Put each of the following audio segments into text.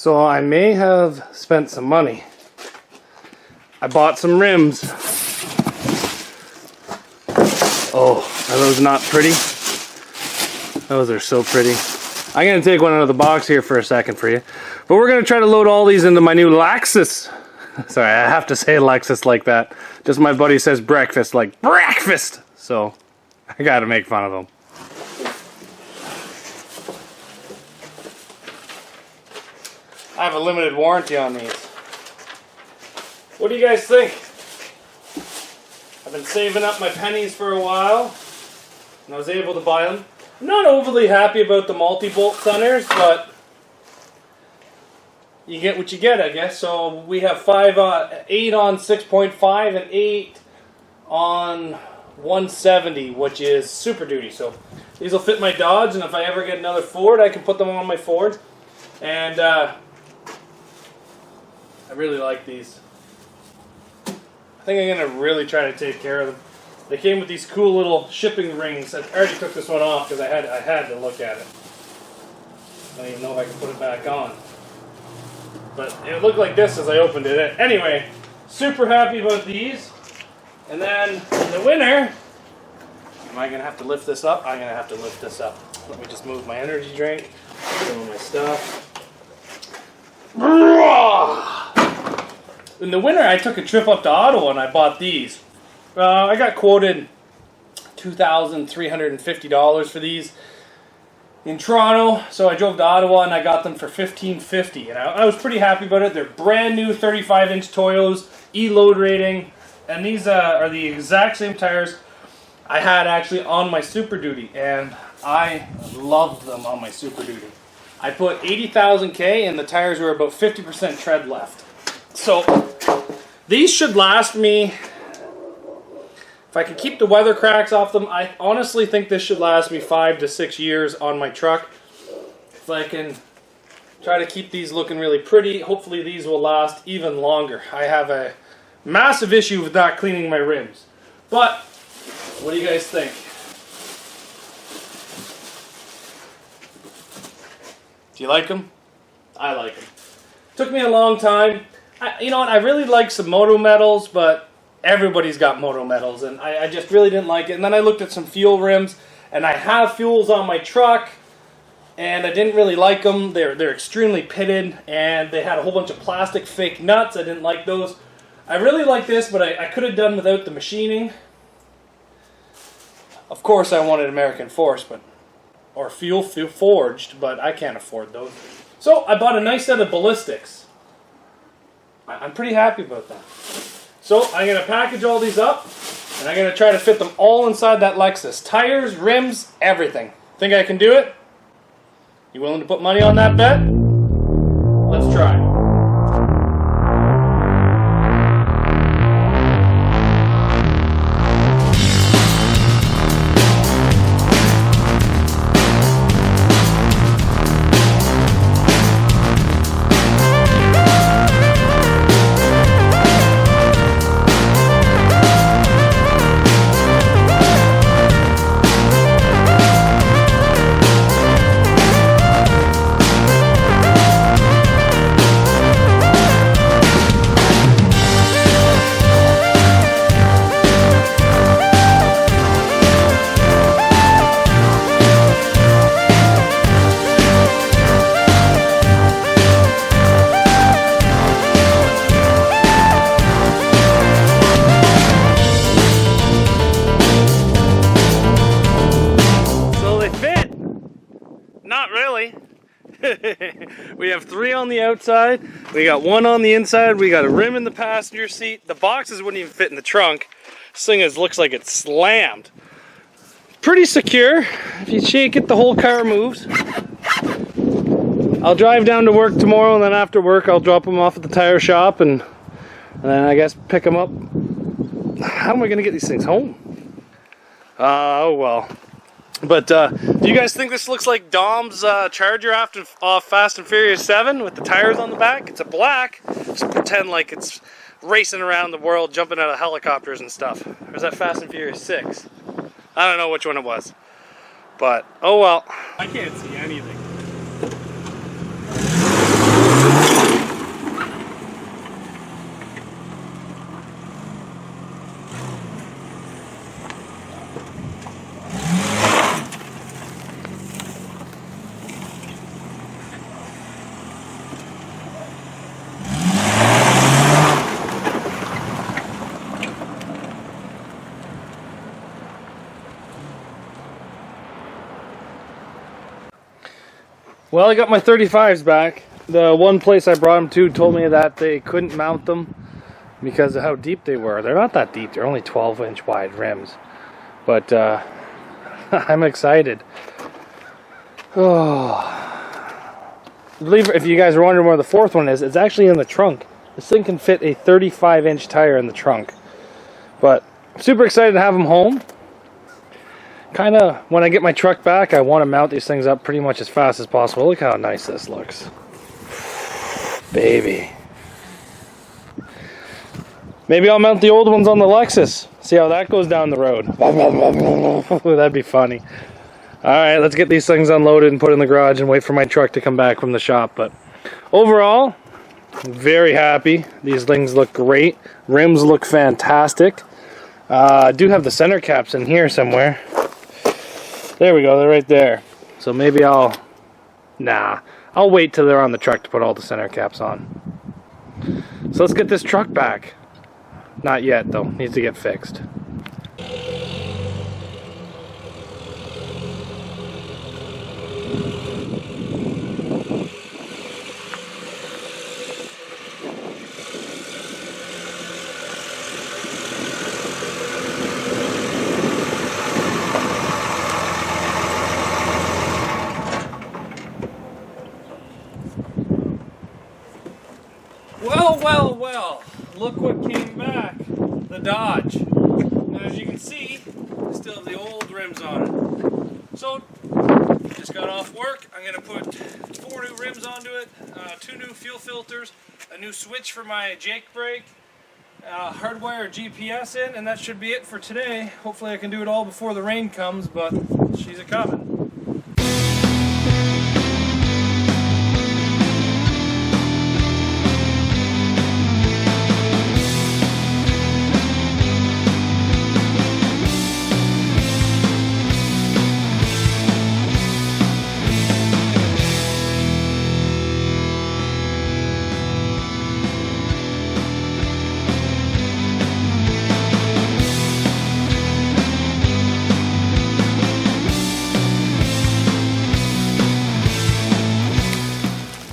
So I may have spent some money. I bought some rims. Oh, are those not pretty? Those are so pretty. I'm going to take one out of the box here for a second for you. But we're going to try to load all these into my new Lexus. Sorry, I have to say Lexus like that. Just my buddy says breakfast like breakfast. So I got to make fun of him. I have a limited warranty on these. What do you guys think? I've been saving up my pennies for a while, and I was able to buy them. I'm not overly happy about the multi-bolt centers, but you get what you get, I guess. So we have 8 on 6.5 and 8 on 170, which is Super Duty. So these will fit my Dodge, and if I ever get another Ford, I can put them on my Ford. And I really like these. I think I'm going to really try to take care of them. They came with these cool little shipping rings. I already took this one off because I had to look at it. I don't even know if I can put it back on. But it looked like this as I opened it. Anyway, super happy about these. And then in the winter, am I going to have to lift this up? I'm going to have to lift this up. Let me just move my energy drink, some of my stuff. In the winter, I took a trip up to Ottawa and I bought these. I got quoted $2,350 for these in Toronto, so I drove to Ottawa and I got them for $1,550, and I was pretty happy about it. They're brand new 35-inch Toyos, E-load rating, and these are the exact same tires I had actually on my Super Duty, and I loved them on my Super Duty. I put 80,000 K and the tires were about 50% tread left. So these should last me, if I can keep the weather cracks off them, I honestly think this should last me 5 to 6 years on my truck. If I can try to keep these looking really pretty, hopefully these will last even longer. I have a massive issue with not cleaning my rims. But, what do you guys think? Do you like them? I like them. Took me a long time. You know what, I really like some moto metals, but everybody's got moto metals, and I just really didn't like it. And then I looked at some fuel rims, and I have fuels on my truck, and I didn't really like them. They're extremely pitted, and they had a whole bunch of plastic fake nuts. I didn't like those. I really like this, but I could have done without the machining. Of course, I wanted American Force, or fuel forged, but I can't afford those. So I bought a nice set of ballistics. I'm pretty happy about that. So I'm going to package all these up, and I'm going to try to fit them all inside that Lexus. Tires, rims, everything. Think I can do it? You willing to put money on that bet? Let's try. Not really. We have 3 on the outside, we got 1 on the inside, we got a rim in the passenger seat. The boxes wouldn't even fit in the trunk. This thing looks like it's slammed. Pretty secure. If you shake it, the whole car moves. I'll drive down to work tomorrow, and then after work I'll drop them off at the tire shop, and then I guess pick them up. How am I going to get these things home? Oh well. But do you guys think this looks like Dom's Charger off Fast and Furious 7 with the tires on the back? It's a black. Just pretend like it's racing around the world, jumping out of helicopters and stuff. Or was that Fast and Furious 6? I don't know which one it was. But, oh well. I can't see anything. Well, I got my 35s back. The one place I brought them to told me that they couldn't mount them because of how deep they were. They're not that deep. They're only 12-inch wide rims. But I'm excited. Oh. Believe if you guys are wondering where the fourth one is, it's actually in the trunk. This thing can fit a 35-inch tire in the trunk. But I'm super excited to have them home. Kind of, when I get my truck back, I want to mount these things up pretty much as fast as possible. Look how nice this looks. Baby. Maybe I'll mount the old ones on the Lexus. See how that goes down the road. That'd be funny. Alright, let's get these things unloaded and put in the garage and wait for my truck to come back from the shop. But overall, I'm very happy. These things look great. Rims look fantastic. I do have the center caps in here somewhere. There we go, they're right there. So maybe I'll wait till they're on the truck to put all the center caps on. So let's get this truck back. Not yet though, needs to get fixed. Well, look what came back, the Dodge. And as you can see, I still have the old rims on it. So, just got off work, I'm going to put 4 new rims onto it, 2 new fuel filters, a new switch for my Jake brake, hardwire GPS in, and that should be it for today. Hopefully I can do it all before the rain comes, but she's a-coming.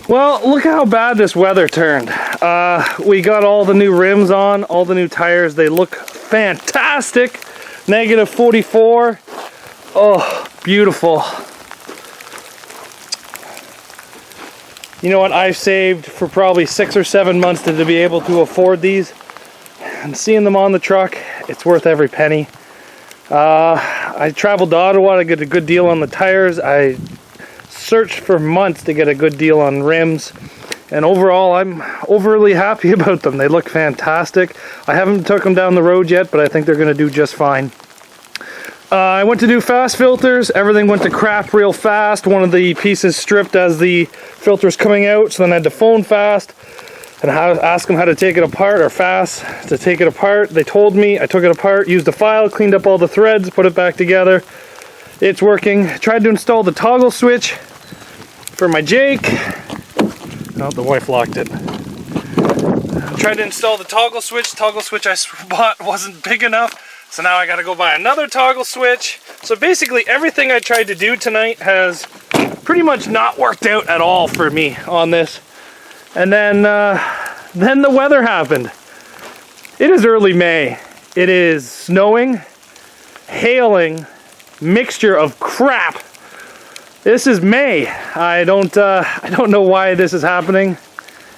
Well, look how bad this weather turned. We got all the new rims on, all the new tires. They look fantastic. Negative 44. Oh, beautiful. You know what? I've saved for probably 6 or 7 months to be able to afford these. And seeing them on the truck, it's worth every penny. I traveled to Ottawa to get a good deal on the tires. I searched for months to get a good deal on rims, and overall I'm overly happy about them. They look fantastic. I haven't took them down the road yet, but I think they're going to do just fine. I went to do fast filters. Everything went to crap real fast. One of the pieces stripped as the filter's coming out, so then I had to phone fast and ask them how to take it apart, or fast to take it apart. They told me. I took it apart, used a file, cleaned up all the threads, put it back together. It's working. Tried to install the toggle switch for my Jake. Oh, the wife locked it. Tried to install the toggle switch. Toggle switch I bought wasn't big enough, so now I gotta go buy another toggle switch. So basically everything I tried to do tonight has pretty much not worked out at all for me on this. And then the weather happened. It is early May. It is snowing, hailing, mixture of crap. This is May. I don't know why this is happening,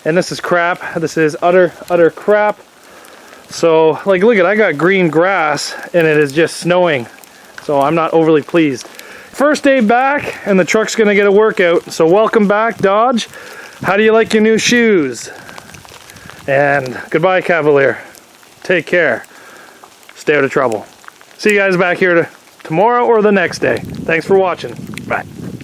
and this is crap. This is utter crap. So, like, look at, I got green grass, and it is just snowing. So I'm not overly pleased. First day back, and the truck's gonna get a workout. So welcome back, Dodge. How do you like your new shoes? And goodbye, Cavalier. Take care. Stay out of trouble. See you guys back here tomorrow or the next day. Thanks for watching. Bye.